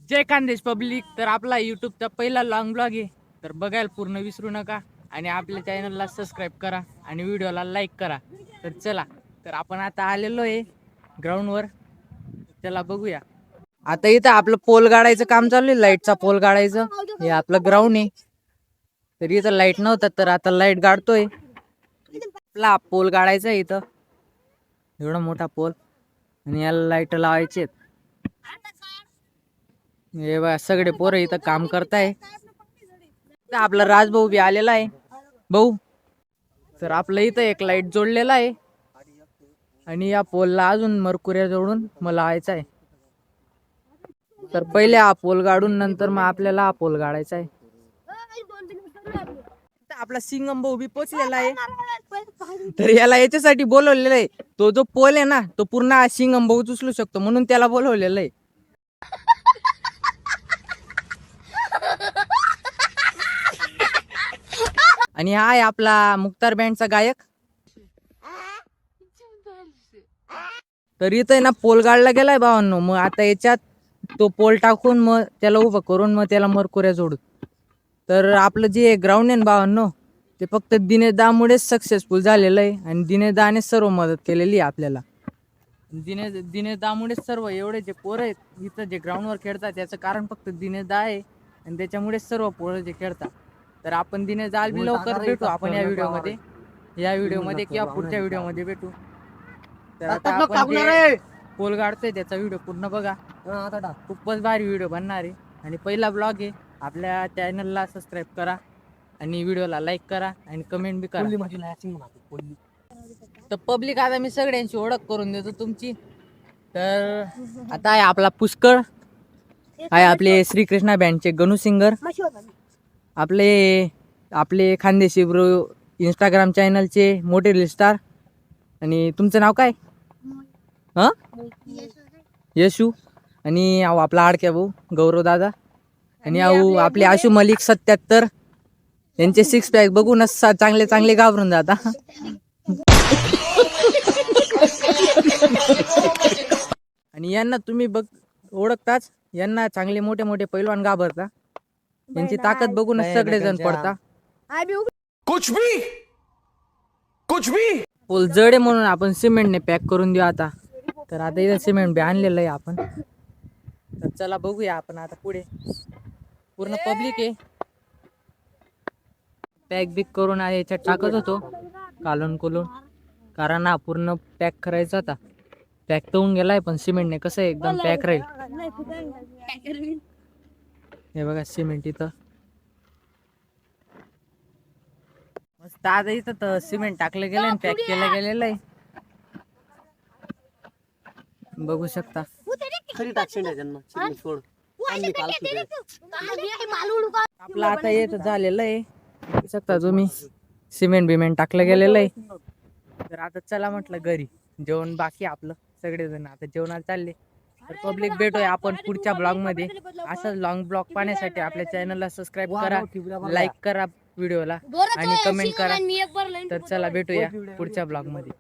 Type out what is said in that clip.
जय Khandesh public. तर आपला यूट्यूबचा पहिला लॉंग ब्लॉग आहे, तर बघायला पूर्ण विसरू नका आणि आपल्या चॅनलला सबस्क्राईब करा आणि व्हिडिओला लाईक करा. तर चला, तर आपण आता आलेलो आहे ग्राउंडवर. चला बघूया. आता इथं आपलं पोल गाडायचं काम चालू आहे, लाईटचा पोल गाडायचं. हे आपलं ग्राउंड आहे. तर इथं लाईट नव्हतं, तर आता लाईट गाडतोय. आपला पोल गाडायचा आहे इथं, एवढा मोठा पोल, आणि याला लाईट लावायचे आहेत. हे बघा सगळे पोरं इथं काम करताय. आपला राजभाऊ बी आलेला आहे भाऊ. तर आपलं इथं एक लाईट जोडलेला आहे आणि या पोलला अजून मरकुऱ्या जोडून मला लावायचा आहे. तर पहिले हा पोल गाडून नंतर मग आपल्याला हा पोल गाडायचा आहे. आपला सिंगम भाऊ बी पोचलेला आहे. तर याला याच्यासाठी बोलवलेलं आहे, तो जो पोल आहे ना तो पूर्ण सिंगम भाऊ उचलू शकतो म्हणून त्याला बोलवलेलं आहे. आणि हा आहे आपला मुक्तार बँडचा गायक. तर इथं ना पोल गाडला गेलाय भावांनो. मग आता याच्यात तो पोल टाकून मग त्याला उभं करून मग त्याला मरकुऱ्या जोडू. तर आपलं जे ग्राउंड आहे ना भावांनो, ते फक्त दिनेश दामुळेच सक्सेसफुल झालेलं आहे आणि दिनेश दाने सर्व मदत केलेली आहे आपल्याला. दिनेश दामुळेच सर्व एवढे जे पोरं आहेत इथं जे ग्राउंडवर खेळतात त्याचं कारण फक्त दिनेश दा आहे आणि त्याच्यामुळेच सर्व पोरं जे खेळतात. तर आपण दिनेश दाल बी लवकर भेटू आपण या व्हिडिओमध्ये किंवा पुढच्या व्हिडिओमध्ये भेटू. तर आता आपण जे पोल गाडतोय त्याचा व्हिडिओ पूर्ण बघा, खूपच भारी व्हिडिओ बनणार आहे आणि पहिला ब्लॉग आहे. आपल्या चॅनलला सबस्क्राईब करा आणि व्हिडिओला लाईक करा आणि कमेंट बी करा. तर पब्लिक आता मी सगळ्यांची ओळख करून देतो तुमची. तर आता आहे आपला पुष्कळ, आहे आपले श्रीकृष्णा बँडचे गणू सिंगर, आपले खानदेशी ब्रो इंस्टाग्राम चॅनलचे मोठे स्टार. आणि तुमचं नाव काय? यशू. आणि आपला आडक्या भाऊ गौरव दादा. आणि आपले आशू मलिक 77. यांचे 6 पॅक बघूनच चांगले चांगले घाबरून जाता. आणि यांना तुम्ही ओळखताच, यांना चांगले मोठे मोठे पैलवान घाबरता. यांची ताकद बघूनच सगळेजण पडता. कुछ भी पोल जड आहे म्हणून आपण सिमेंटने पॅक करून देऊ आता. तर आता इथं सिमेंट बी आणलेलं आहे आपण. तर चला बघूया आपण आता पुढे. पूर्ण पब्लिक आहे. पॅक बिक करून याच्यात टाकत होतो कालून कोलून, कारण हा पूर्ण पॅक करायचा होता. पॅक तर होऊन गेलाय पण सिमेंटने कसं एकदम पॅक राहील. हे बघा सिमेंट इथं मस्त. आता इथं तर सिमेंट टाकलं गेलं आणि पॅक केलं गेलेलं आहे, बघू शकता. आपलं आता येत झालेलं आहे, बघू शकता तुम्ही. सिमेंट बिमेंट टाकलं गेलेलं आहे. तर आता चला म्हटलं घरी, जेवण बाकी आपलं. सगळेजण आता जेवणाला चालले. तर पब्लिक भेटूया आपण पुढच्या ब्लॉग मध्ये. असं लॉंग ब्लॉग पाहण्यासाठी आपल्या चॅनलला सबस्क्राईब करा, लाईक करा व्हिडिओला आणि कमेंट करा. तर चला भेटूया पुढच्या ब्लॉग मध्ये.